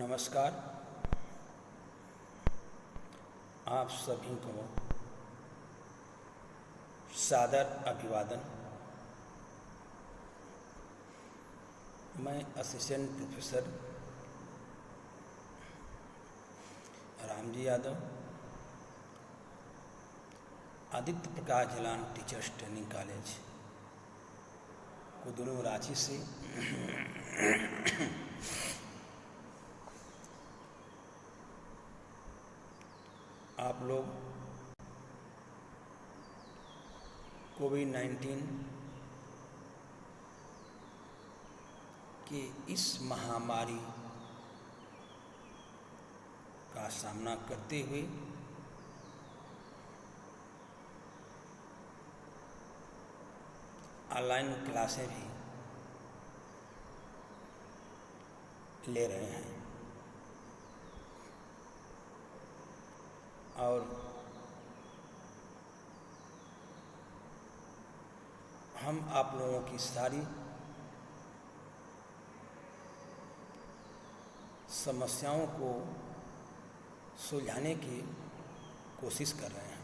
नमस्कार। आप सभी को सादर अभिवादन। मैं असिस्टेंट प्रोफेसर रामजी यादव, आदित्य प्रकाश Jalan teachers training college कुदुनु Ranchi से आप लोग कोविड-19 के इस महामारी का सामना करते हुए ऑनलाइन क्लासें भी ले रहे हैं और हम आप लोगों की सारी समस्याओं को सुलझाने की कोशिश कर रहे हैं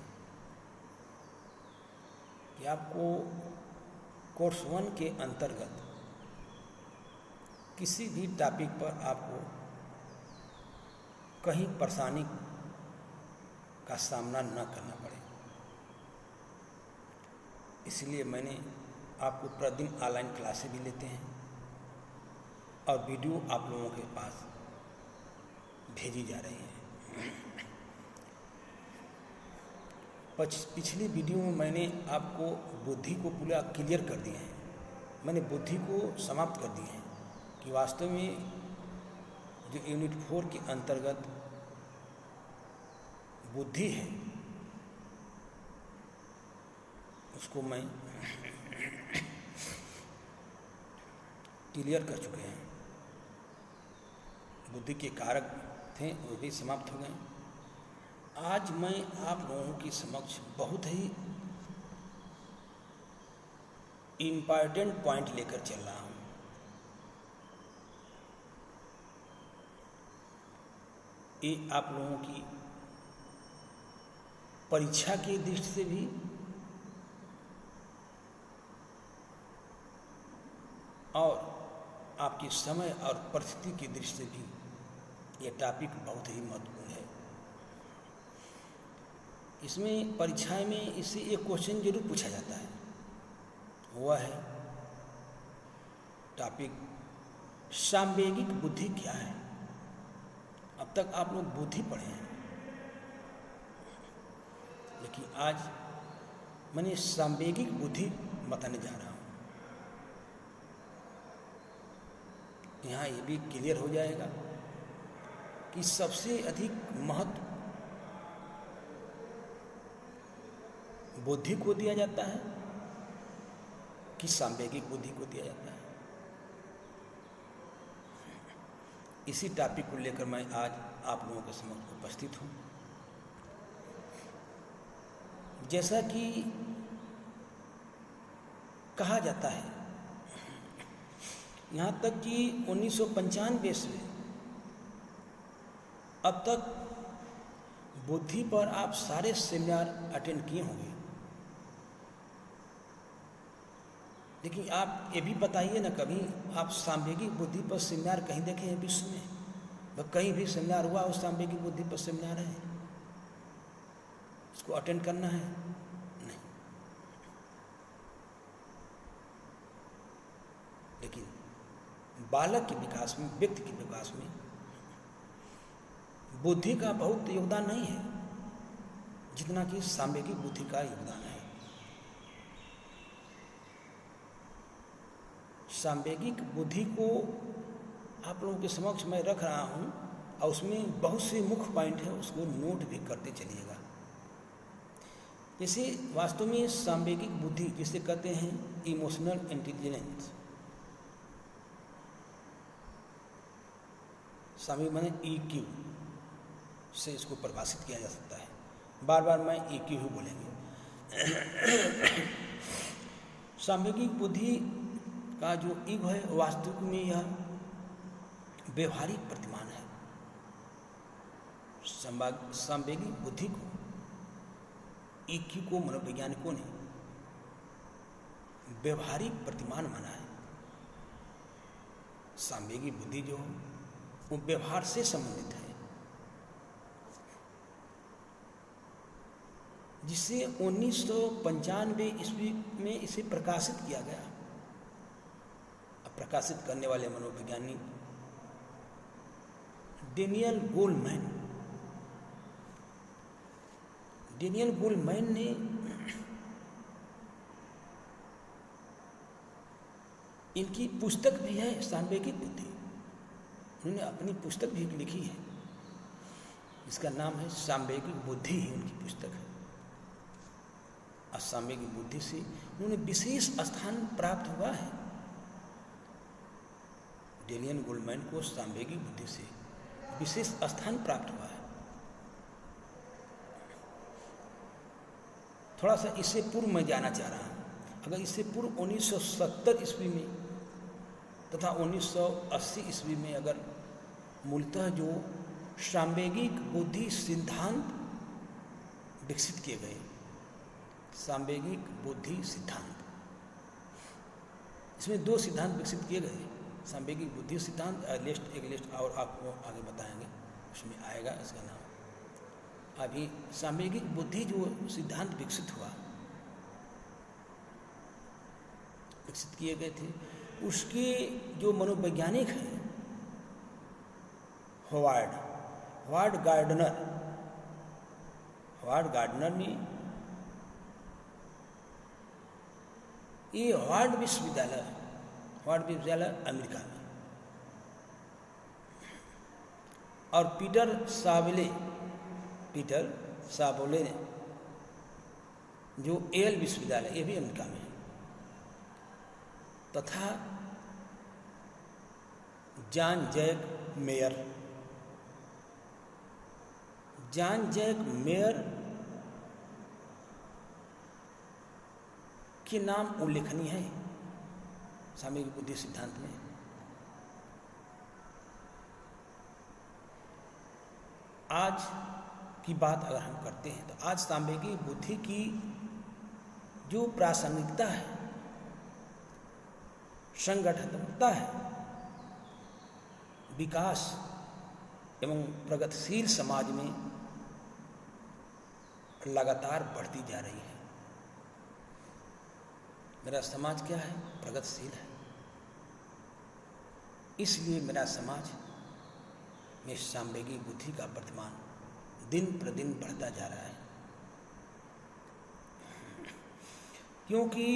कि आपको कोर्स 1 के अंतर्गत किसी भी टॉपिक पर आपको कहीं परेशानी का सामना न करना पड़े। इसलिए मैंने आपको प्रतिदिन ऑनलाइन क्लासें भी लेते हैं और वीडियो आप लोगों के पास भेजी जा रही है। पिछली वीडियो में मैंने आपको बुद्धि को पूरा क्लियर कर दिया है। मैंने बुद्धि को समाप्त कर दिया है कि वास्तव में जो यूनिट 4 के अंतर्गत बुद्धि है उसको मैं क्लियर कर चुके हैं। बुद्धि के कारक थे वो भी समाप्त हो गए। आज मैं आप लोगों के समक्ष बहुत ही इम्पॉर्टेंट पॉइंट लेकर चल रहा हूँ। ये आप लोगों की परीक्षा की दृष्टि से भी और आपके समय और परिस्थिति की दृष्टि से भी ये टॉपिक बहुत ही महत्वपूर्ण है। इसमें परीक्षा में इससे एक क्वेश्चन जरूर पूछा जाता है, वह है टॉपिक सांवेगिक बुद्धि क्या है। अब तक आप लोग बुद्धि पढ़े हैं, लेकिन आज मैंने सांवेगिक बुद्धि बताने जा रहा हूँ। यहाँ ये भी क्लियर हो जाएगा कि सबसे अधिक महत्व बुद्धि को दिया जाता है कि सांवेगिक बुद्धि को दिया जाता है। इसी टॉपिक को लेकर मैं आज आप लोगों के समक्ष उपस्थित हूँ। जैसा कि कहा जाता है, यहाँ तक कि 1995 से अब तक बुद्धि पर आप सारे सेमिनार अटेंड किए होंगे, लेकिन आप ये भी बताइए ना, कभी आप सांवेगिक बुद्धि पर सेमिनार कहीं देखे हैं विश्व में? वह कहीं भी सेमिनार हुआ उस सांवेगिक बुद्धि पर सेमिनार है, उसको अटेंड करना है? नहीं। लेकिन बालक के विकास में, व्यक्ति के विकास में बुद्धि का बहुत योगदान नहीं है जितना कि सांवेगिक बुद्धि का योगदान है। सांवेगिक बुद्धि को आप लोगों के समक्ष मैं रख रहा हूँ और उसमें बहुत से मुख्य पॉइंट है, उसको नोट भी करते चलिएगा। जैसे वास्तव में सांवेगिक बुद्धि जिसे कहते हैं इमोशनल इंटेलिजेंस, सांवेगिक माने EQ से इसको परिभाषित किया जा सकता है। बार बार मैं EQ ही बोलेंगे। सांवेगिक बुद्धि का जो ईगो है वास्तविक में यह व्यवहारिक प्रतिमान है। सांवेगिक बुद्धि को, ईक्यू को मनोवैज्ञानिकों ने व्यवहारिक प्रतिमान माना है। सांवेगिक बुद्धि जो है वो व्यवहार से संबंधित है, जिसे 1995 ईस्वी में इसे प्रकाशित किया गया। अब प्रकाशित करने वाले मनोवैज्ञानिक डेनियल गोलमैन ने इनकी पुस्तक भी है सांवेगिक बुद्धि। उन्होंने अपनी पुस्तक भी लिखी है, इसका नाम है सांवेगिक बुद्धि ही उनकी पुस्तक है। सांवेगिक बुद्धि से उन्होंने विशेष स्थान प्राप्त हुआ है। डेनियल गोलमैन को सांवेगिक बुद्धि से विशेष स्थान प्राप्त हुआ है। थोड़ा सा इससे पूर्व मैं जाना चाह रहा हूँ। अगर इससे पूर्व 1970 ईस्वी में तथा 1980 ईस्वी में अगर मूलतः जो सांवेगिक बुद्धि सिद्धांत विकसित किए गए, सांवेगिक बुद्धि सिद्धांत, इसमें 2 सिद्धांत विकसित किए गए। सांवेगिक बुद्धि सिद्धांत एक लिस्ट और आपको आगे बताएंगे, उसमें आएगा इसका नाम। अभी सांवेगिक बुद्धि जो सिद्धांत विकसित किए गए थे, उसके जो मनोवैज्ञानिक हैं हॉवार्ड गार्डनर ने ये हॉवार्ड विश्वविद्यालय अमेरिका में, और पीटर साबोले ने जो एल विश्वविद्यालय, ये भी अमेरिका में है, तथा जॉन जैक मेयर के नाम उल्लेखनीय है सांवेगिक बुद्धि सिद्धांत में। आज की बात अगर हम करते हैं तो आज सांवेगिक बुद्धि की जो प्रासंगिकता है, संगठनात्मकता है, विकास एवं प्रगतिशील समाज में लगातार बढ़ती जा रही है। मेरा समाज क्या है? प्रगतिशील है। इसलिए मेरा समाज में सांवेगिक बुद्धि का प्रतिमान दिन प्रतिदिन बढ़ता जा रहा है, क्योंकि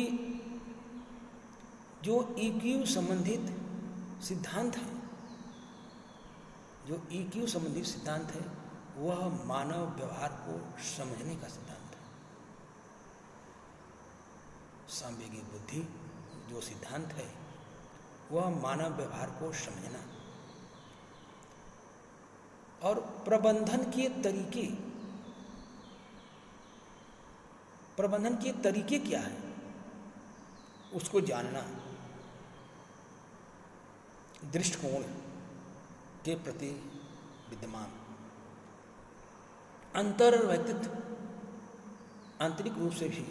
जो ईक्यू संबंधित सिद्धांत है, वह मानव व्यवहार को समझने का सिद्धांत है। सांवेगिक बुद्धि जो सिद्धांत है, वह मानव व्यवहार को समझना और प्रबंधन के तरीके क्या है उसको जानना, दृष्टिकोण के प्रति विद्यमान आंतरिक रूप से भी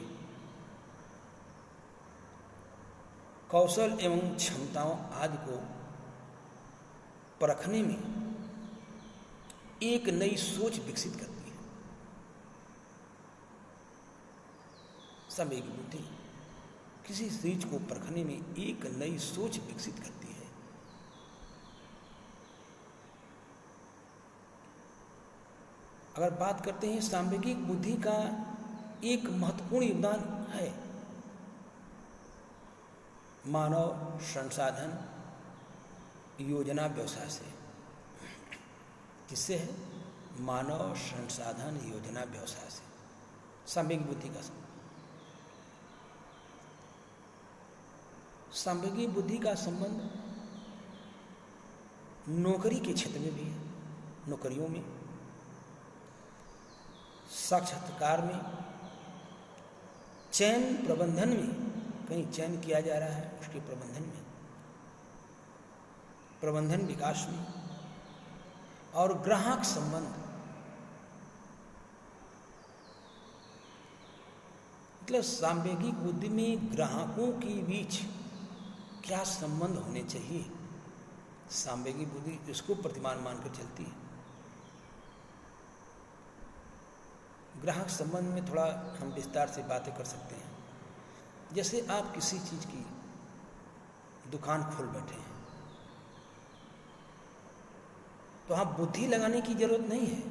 कौशल एवं क्षमताओं आदि को परखने में एक नई सोच विकसित करती है। सांवेगिक बुद्धि किसी चीज को परखने में एक नई सोच विकसित करती है। अगर बात करते हैं सांवेगिक बुद्धि का एक महत्वपूर्ण योगदान है मानव संसाधन योजना व्यवसाय से। किससे है? मानव संसाधन योजना व्यवसाय से सांवेगिक बुद्धि का सांवेगिक बुद्धि का संबंध नौकरी के क्षेत्र में भी है। नौकरियों में, साक्षात्कार में, चयन प्रबंधन में, कहीं चयन किया जा रहा है उसके प्रबंधन में, प्रबंधन विकास में, और ग्राहक संबंध मतलब सांवेगिक बुद्धि में ग्राहकों के बीच क्या संबंध होने चाहिए, सांवेगिक बुद्धि इसको प्रतिमान मानकर चलती है। ग्राहक संबंध में थोड़ा हम विस्तार से बातें कर सकते हैं। जैसे आप किसी चीज़ की दुकान खोल बैठे हैं, तो आप बुद्धि लगाने की जरूरत नहीं है।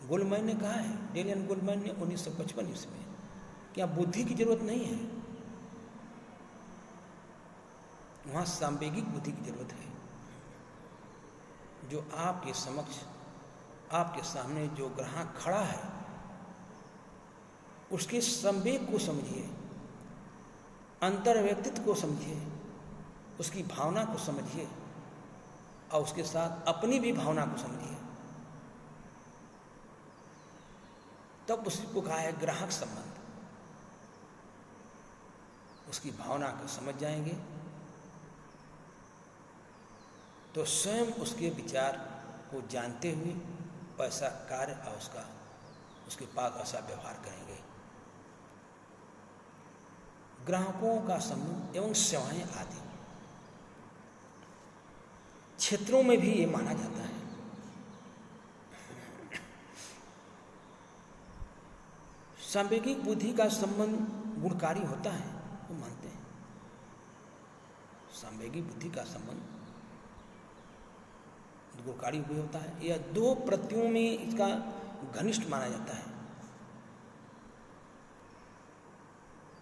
गोल्डमैन ने कहा है, डेनियल गोल्डमैन ने 1955 ईस्वी में, कि आप बुद्धि की जरूरत नहीं है, वहाँ सांवेगिक बुद्धि की जरूरत है। जो आपके समक्ष, आपके सामने जो ग्राहक खड़ा है, उसके संवेग को समझिए, अंतर्व्यक्तित्व को समझिए, उसकी भावना को समझिए और उसके साथ अपनी भी भावना को समझिए, तब उसी को कहा है ग्राहक संबंध। उसकी भावना को समझ जाएंगे तो स्वयं उसके विचार को जानते हुए ऐसा कार्य और उसके पास ऐसा व्यवहार करेंगे। ग्राहकों का संबंध एवं सेवाएं आदि क्षेत्रों में भी ये माना जाता है। सांवेगिक बुद्धि का संबंध गुणकारी होता है, वो मानते हैं। सांवेगिक बुद्धि का संबंध गुणकारी भी होता है, या दो प्रत्ययों में इसका घनिष्ठ माना जाता है।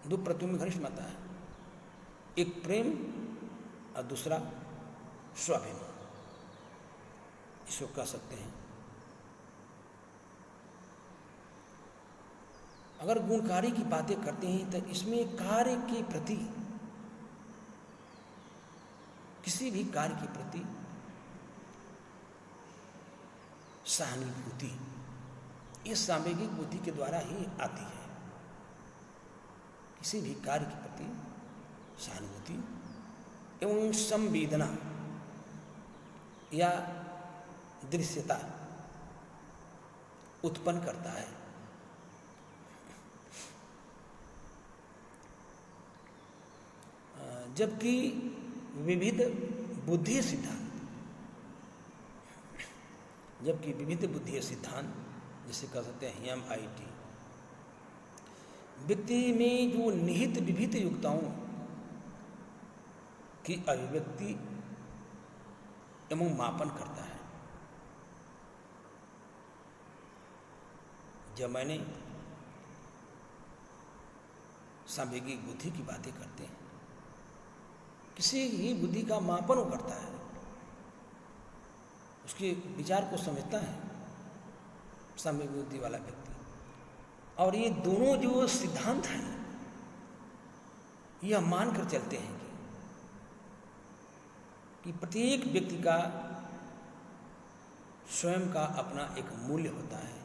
दो प्रत्ययों में घनिष्ठ मानता है, एक प्रेम और दूसरा स्वाभिमान, इसको कह सकते हैं। अगर गुणकारी की बातें करते हैं तो इसमें कार्य के प्रति, किसी भी कार्य के प्रति सहानुभूति, इस सांवेगिक बुद्धि के द्वारा ही आती है। किसी भी कार्य के प्रति सहानुभूति एवं संवेदना या दृश्यता उत्पन्न करता है। जबकि विविध बुद्धि सिद्धांत जिसे कह सकते हैं MIT, व्यक्ति में जो निहित विविध युक्ताओं की अभिव्यक्ति एवं मापन करता है। जब मैंने सांवेगिक बुद्धि की बातें करते हैं, किसी ही बुद्धि का मापन वो करता है, उसके विचार को समझता है सांवेगिक बुद्धि वाला व्यक्ति। और ये दोनों जो सिद्धांत हैं, यह मानकर चलते हैं कि प्रत्येक व्यक्ति का स्वयं का अपना एक मूल्य होता है।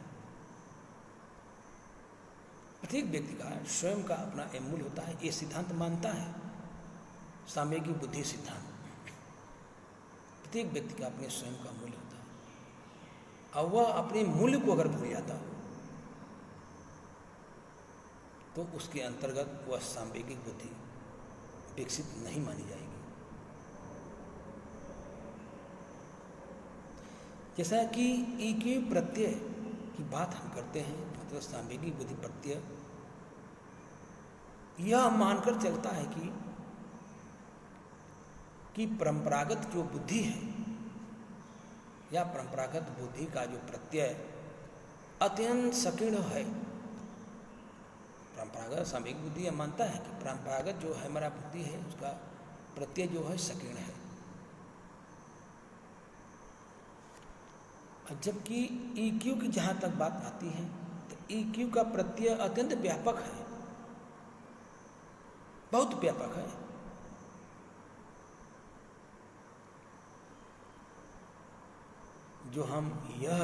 प्रत्येक व्यक्ति का स्वयं का अपना एक मूल्य होता है, ये सिद्धांत मानता है सांवेगिक बुद्धि सिद्धांत। प्रत्येक व्यक्ति का अपने स्वयं का मूल्य होता है, और वह अपने मूल्य को अगर भूल जाता हो तो उसके अंतर्गत वह सांवेगिक बुद्धि विकसित नहीं मानी जाएगी। जैसा कि EQ प्रत्यय की बात हम करते हैं, मतलब सांवेगिक बुद्धि प्रत्यय यह मानकर चलता है कि परंपरागत जो बुद्धि है या परंपरागत बुद्धि का जो प्रत्यय अत्यंत संकीर्ण है। परंपरागत सांवेगिक बुद्धि यह मानता है कि परंपरागत जो है हमारा बुद्धि है, उसका प्रत्यय जो है संकीर्ण है। जबकि EQ की जहाँ तक बात आती है तो EQ का प्रत्यय अत्यंत व्यापक है, बहुत व्यापक है। जो हम यह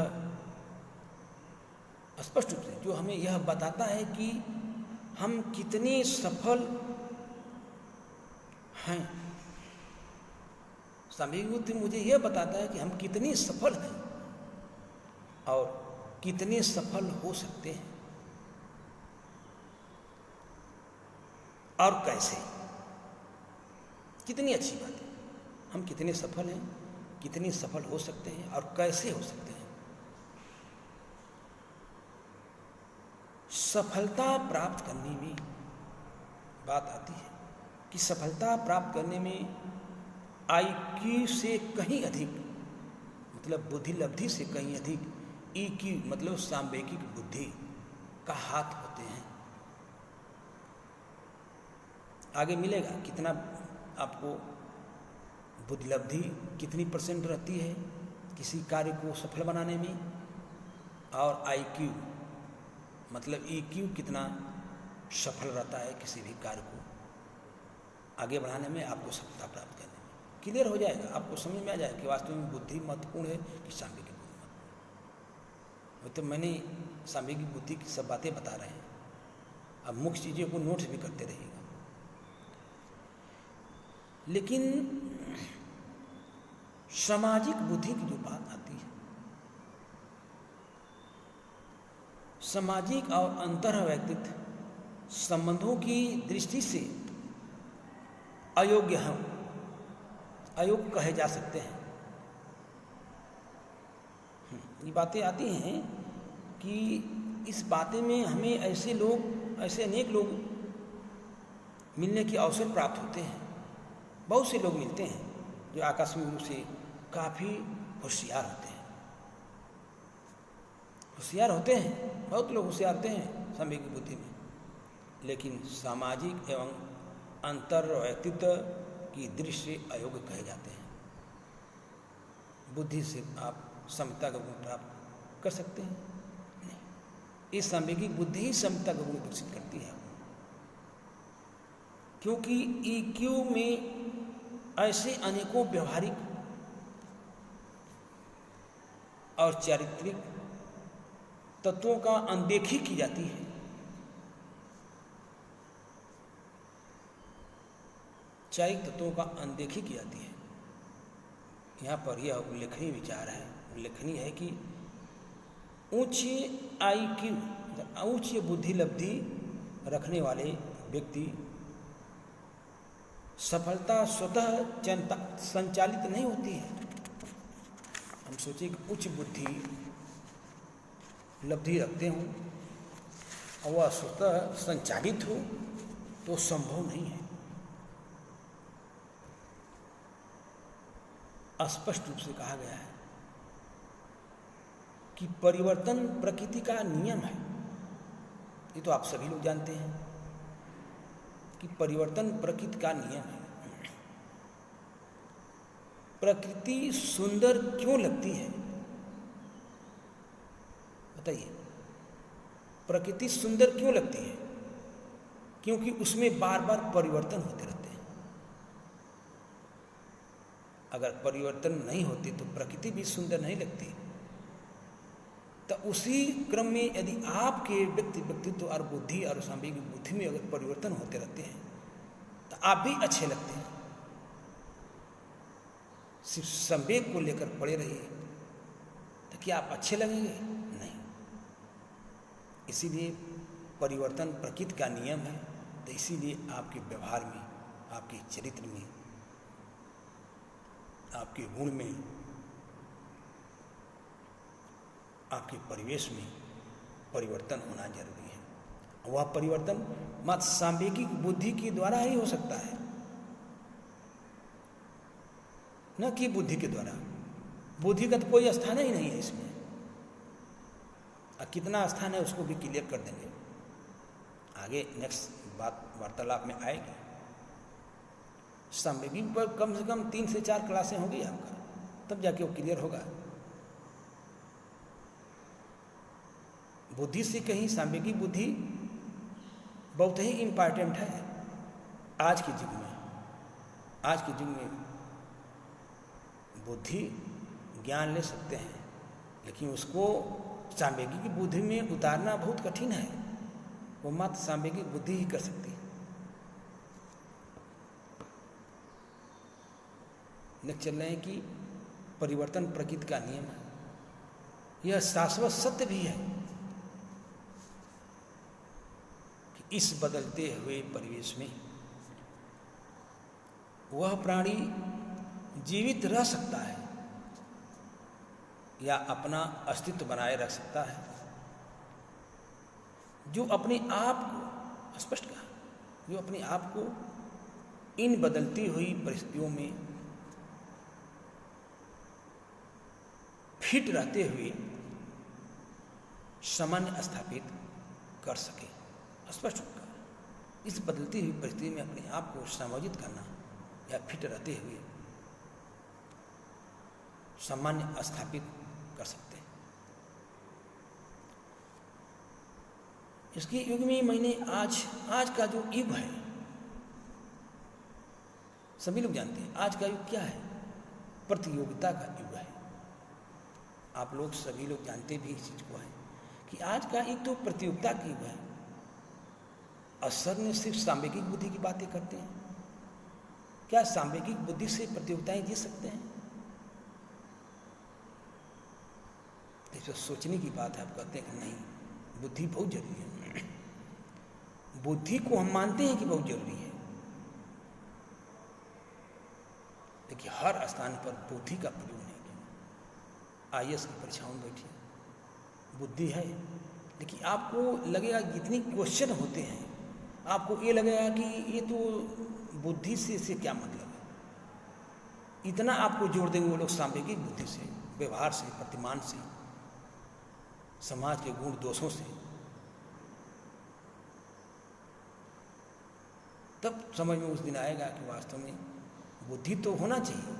स्पष्ट रूप से जो हमें यह बताता है कि हम कितने सफल हैं। सांवेगिक बुद्धि मुझे यह बताता है कि हम कितने सफल हैं और कितने सफल हो सकते हैं। और कैसे। कितनी अच्छी बात है, हम कितने सफल हैं, कितने सफल हो सकते हैं और कैसे हो सकते हैं। सफलता प्राप्त करने में बात आती है कि सफलता प्राप्त करने में IQ से कहीं अधिक, मतलब बुद्धि लब्धि से कहीं अधिक EQ मतलब सांवेगिक बुद्धि का हाथ होते हैं। आगे मिलेगा कितना आपको बुद्धि लब्धि कितनी % रहती है किसी कार्य को सफल बनाने में, और IQ मतलब EQ कितना सफल रहता है किसी भी कार्य को आगे बढ़ाने में, आपको सफलता प्राप्त करने में। क्लियर हो जाएगा, आपको समझ में आ जाएगा कि वास्तव में बुद्धि महत्वपूर्ण है कि सांवेगिक बुद्धि महत्वपूर्ण। तो मैंने सांवेगिक बुद्धि की सब बातें बता रहे हैं, अब मुख्य चीज़ों को नोट्स भी करते रहिएगा। लेकिन सामाजिक बुद्धि की जो बात आती है, सामाजिक और अंतर व्यक्तित्व संबंधों की दृष्टि से अयोग्य हम अयोग्य कहे जा सकते हैं। ये बातें आती हैं कि इस बातें में हमें ऐसे अनेक लोग मिलने के अवसर प्राप्त होते हैं। बहुत से लोग मिलते हैं जो आकस्मिक रूप से काफ़ी होशियार होते हैं, बहुत लोग होशियार होते हैं सांवेगिक बुद्धि में, लेकिन सामाजिक एवं अंतर व्यक्तित्व की दृष्टि से अयोग्य कहे जाते हैं। बुद्धि से आप समता का गुण प्राप्त कर सकते हैं? नहीं, ये सांवेगिक बुद्धि ही समता का गुण विकसित करती है, क्योंकि EQ में ऐसे अनेकों व्यवहारिक और चारित्रिक तत्वों का अनदेखी की जाती है। चारित्रिक तत्वों का अनदेखी की जाती है। यहाँ पर यह उल्लेखनीय विचार है, उल्लेखनीय है कि उच्च IQ उच्च बुद्धि लब्धि रखने वाले व्यक्ति सफलता स्वतः संचालित नहीं होती है। हम सोचिए कि उच्च बुद्धि लब्धि रखते हों और वह स्वतः संचालित हो तो संभव नहीं है। स्पष्ट रूप से कहा गया है कि परिवर्तन प्रकृति का नियम है। ये तो आप सभी लोग जानते हैं कि परिवर्तन प्रकृति का नियम है। प्रकृति सुंदर क्यों लगती है बताइए? प्रकृति सुंदर क्यों लगती है? क्योंकि उसमें बार बार परिवर्तन होते रहते हैं। अगर परिवर्तन नहीं होते तो प्रकृति भी सुंदर नहीं लगती। तो उसी क्रम में यदि आपके व्यक्तित्व और बुद्धि और सांवेगिक बुद्धि में अगर परिवर्तन होते रहते हैं तो आप भी अच्छे लगते हैं। सिर्फ संवेग को लेकर पड़े रहिए तो क्या आप अच्छे लगेंगे? नहीं। इसीलिए परिवर्तन प्रकृति का नियम है। तो इसीलिए आपके व्यवहार में, आपके चरित्र में, आपके गुण में, आपके परिवेश में परिवर्तन होना जरूरी है। वह परिवर्तन मात्र सांवेगिक बुद्धि के द्वारा ही हो सकता है, न कि बुद्धि के द्वारा। बुद्धि का तो कोई स्थान ही नहीं है इसमें। कितना स्थान है उसको भी क्लियर कर देंगे आगे, नेक्स्ट बात वार्तालाप में आएगी। सांवेगिक पर कम से कम 3 से 4 क्लासें होंगी आपका, तब जाके वो क्लियर होगा। बुद्धि से कहीं सांवेगिक बुद्धि बहुत ही इम्पॉर्टेंट है आज के युग में। आज के युग में बुद्धि ज्ञान ले सकते हैं, लेकिन उसको सांवेगिक बुद्धि में उतारना बहुत कठिन है। वो मात्र सांवेगिक बुद्धि ही कर सकती है। नेक्स्ट चल रहे हैं कि परिवर्तन प्रकृति का नियम है। यह शाश्वत सत्य भी है कि इस बदलते हुए परिवेश में वह प्राणी जीवित रह सकता है या अपना अस्तित्व बनाए रख सकता है जो अपने आप को, स्पष्ट कहा, जो अपने आप को इन बदलती हुई परिस्थितियों में फिट रहते हुए सामान्य स्थापित कर सके। स्पष्ट होगा, इस बदलती हुई परिस्थिति में अपने आप को समायोजित करना या फिट रहते हुए सामान्य स्थापित कर सकते हैं। इसके युग में मैंने आज का जो युग है, सभी लोग जानते हैं आज का युग क्या है, प्रतियोगिता का युग है। आप लोग सभी लोग जानते भी इस चीज को है कि आज का युग तो प्रतियोगिता का युग है। असर ने सिर्फ सांवेगिक बुद्धि की बातें करते हैं। क्या सांवेगिक बुद्धि से प्रतियोगिताएं जीत सकते हैं? तो सोचने की बात है। आप कहते हैं कि नहीं, बुद्धि बहुत जरूरी है। बुद्धि को हम मानते हैं कि बहुत जरूरी है, लेकिन हर स्थान पर बुद्धि का प्रयोग नहीं किया। IAS की परीक्षाओं में बैठिए, बुद्धि है, लेकिन आपको लगेगा जितनी क्वेश्चन होते हैं आपको ये लगेगा कि ये तो बुद्धि से इससे क्या मतलब है। इतना आपको जोड़ देंगे वो लोग सांवेगिक बुद्धि से, व्यवहार से, प्रतिमान से, समाज के गुण दोषों से, तब समझ में उस दिन आएगा कि वास्तव में बुद्धि तो होना चाहिए,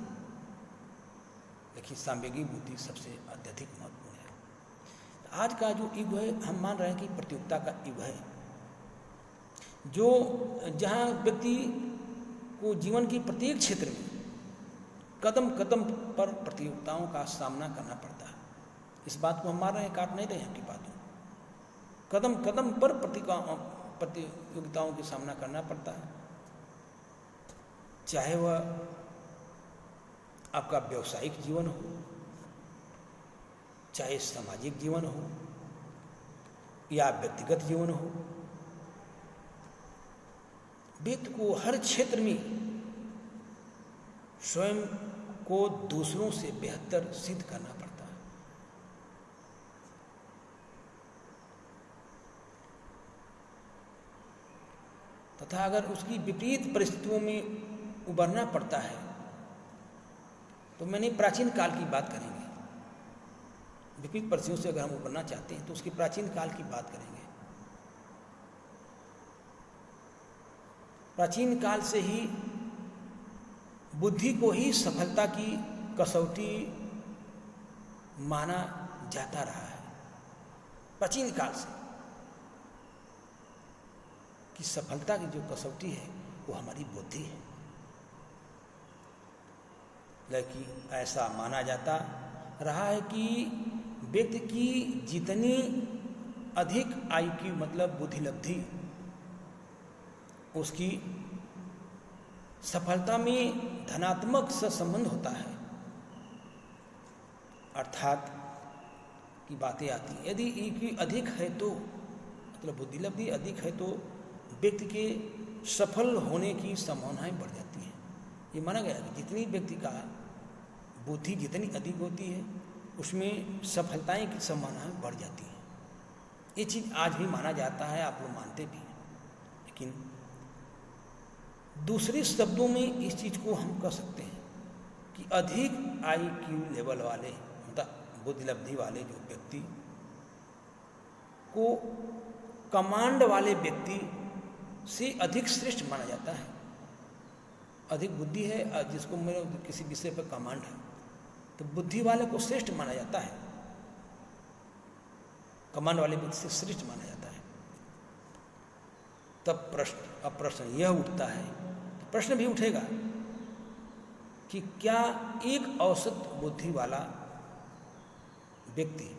लेकिन सांवेगिक बुद्धि सबसे अत्यधिक महत्वपूर्ण है। आज का जो युग है, हम मान रहे हैं कि प्रतियोगिता का युग है, जो जहाँ व्यक्ति को जीवन के प्रत्येक क्षेत्र में कदम कदम पर प्रतियोगिताओं का सामना करना पड़ता है। इस बात को हम मान रहे हैं, काट नहीं रहे हैं आपकी बातों। कदम कदम पर प्रतियोगिताओं का सामना करना पड़ता है, चाहे वह आपका व्यवसायिक जीवन हो, चाहे सामाजिक जीवन हो या व्यक्तिगत जीवन हो। व्यक्ति को हर क्षेत्र में स्वयं को दूसरों से बेहतर सिद्ध करना पड़ता है। तथा अगर उसकी विपरीत परिस्थितियों में उबरना पड़ता है तो मैंने प्राचीन काल की बात करेंगे। विपरीत परिस्थितियों से अगर हम उबरना चाहते हैं तो उसकी प्राचीन काल की बात करेंगे। प्राचीन काल से ही बुद्धि को ही सफलता की कसौटी माना जाता रहा है। प्राचीन काल से कि सफलता की जो कसौटी है वो हमारी बुद्धि है। लेकिन ऐसा माना जाता रहा है कि व्यक्ति की जितनी अधिक IQ मतलब बुद्धिलब्धि, उसकी सफलता में धनात्मक संबंध होता है। अर्थात की बातें आती हैं, यदि IQ अधिक है तो मतलब बुद्धिलब्धि अधिक है तो व्यक्ति के सफल होने की संभावनाएं बढ़ जाती हैं। ये माना गया कि जितनी व्यक्ति का बुद्धि जितनी अधिक होती है उसमें सफलताएं की संभावनाएं बढ़ जाती हैं। ये चीज़ आज भी माना जाता है, आप लोग मानते भी हैं। लेकिन दूसरे शब्दों में इस चीज़ को हम कह सकते हैं कि अधिक IQ लेवल वाले मतलब बुद्धिलब्धि वाले जो व्यक्ति को कमांड वाले व्यक्ति से अधिक श्रेष्ठ माना जाता है। अधिक बुद्धि है, जिसको मेरे किसी विषय पर कमांड है तो बुद्धि वाले को श्रेष्ठ माना जाता है, कमांड वाले व्यक्ति से श्रेष्ठ माना जाता है। तब प्रश्न यह उठता है, तो प्रश्न भी उठेगा कि क्या एक औसत बुद्धि वाला व्यक्ति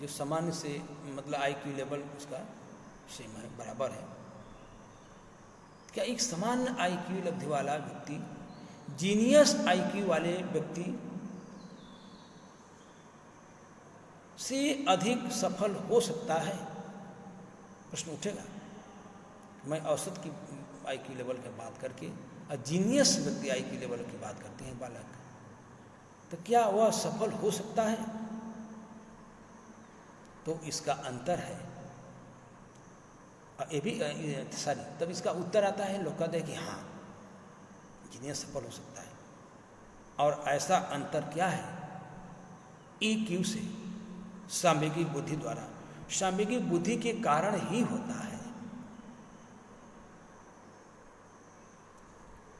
जो सामान्य से मतलब IQ लेवल उसका सेम है, बराबर है, क्या एक सामान्य IQ लब्धि वाला व्यक्ति जीनियस IQ वाले व्यक्ति से अधिक सफल हो सकता है? प्रश्न उठेगा। मैं IQ लेवल की बात करके और जीनियस व्यक्ति IQ लेवल की बात करते हैं बालक, तो क्या वह सफल हो सकता है? तो इसका अंतर है। ये भी सॉरी, तब इसका उत्तर आता है, लोग कहते हैं कि हाँ जीनियस सफल हो सकता है। और ऐसा अंतर क्या है? EQ से, सांवेगिक बुद्धि द्वारा, सांवेगिक बुद्धि के कारण ही होता है।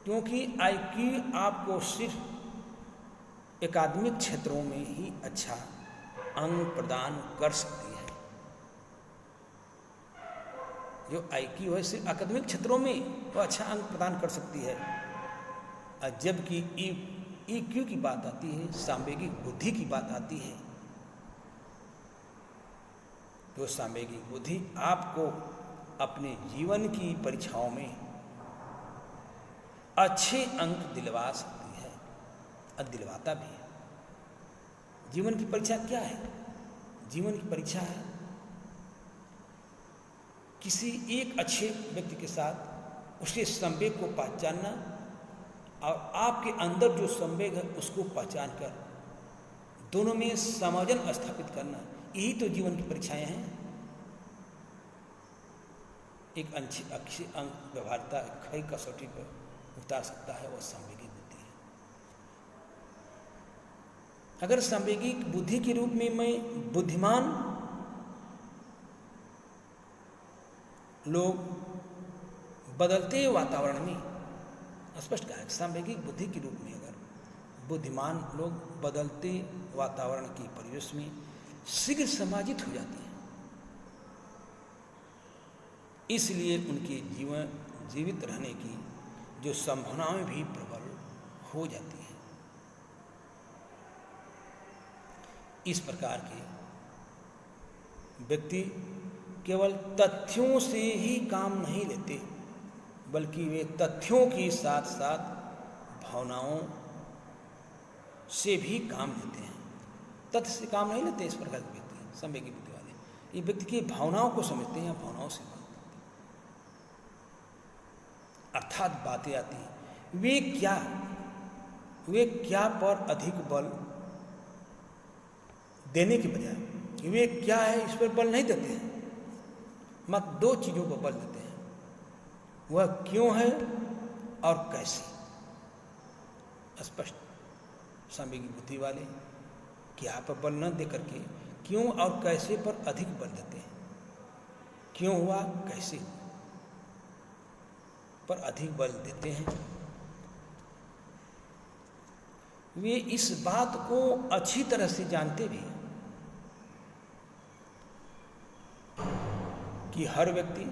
क्योंकि IQ आपको सिर्फ एकाडमिक क्षेत्रों में ही अच्छा अंक प्रदान कर सकती है। जो IQ है सिर्फ एकाडमिक क्षेत्रों में वो अच्छा अंक प्रदान कर सकती है, और जबकि EQ की बात आती है, सांवेगिक बुद्धि की बात आती है, तो सांवेगिक बुद्धि आपको अपने जीवन की परीक्षाओं में अच्छे अंक दिलवा सकती है और दिलवाता भी है। जीवन की परीक्षा क्या है? जीवन की परीक्षा है किसी एक अच्छे व्यक्ति के साथ उसके संवेग को पहचानना और आपके अंदर जो संवेग है उसको पहचान कर दोनों में समायोजन स्थापित करना। यही तो जीवन की परीक्षाएं हैं। एक अच्छे अंक व्यवहारता खरी कसौटी पर उतार सकता है, वह सांवेगिक बुद्धि है। अगर सांवेगिक बुद्धि के रूप में मैं बुद्धिमान लोग बदलते वातावरण में, स्पष्ट कहा है, सांवेगिक बुद्धि के रूप में अगर बुद्धिमान लोग बदलते वातावरण की परिवेश में शीघ्र समाजित हो जाते हैं, इसलिए उनके जीवित रहने की जो संभावनाएं भी प्रबल हो जाती हैं। इस प्रकार के व्यक्ति केवल तथ्यों से ही काम नहीं लेते, बल्कि वे तथ्यों के साथ साथ भावनाओं से भी काम लेते हैं। तथ्य से काम नहीं लेते इस प्रकार के व्यक्ति, संवेगी बुद्धि वाले। ये व्यक्ति की भावनाओं को समझते हैं, भावनाओं से बात करते हैं, अर्थात बातें आती हैं। वे क्या पर अधिक बल देने के बजाय वे क्या है इस पर बल नहीं देते हैं, मत दो चीजों पर बल देते हैं, वह क्यों है और कैसे। स्पष्ट सांवेगिक बुद्धि वाले क्या पर बल न दे करके क्यों और कैसे पर अधिक बल देते हैं। क्यों हुआ, कैसे हुआ पर अधिक बल देते हैं। वे इस बात को अच्छी तरह से जानते भी कि हर व्यक्ति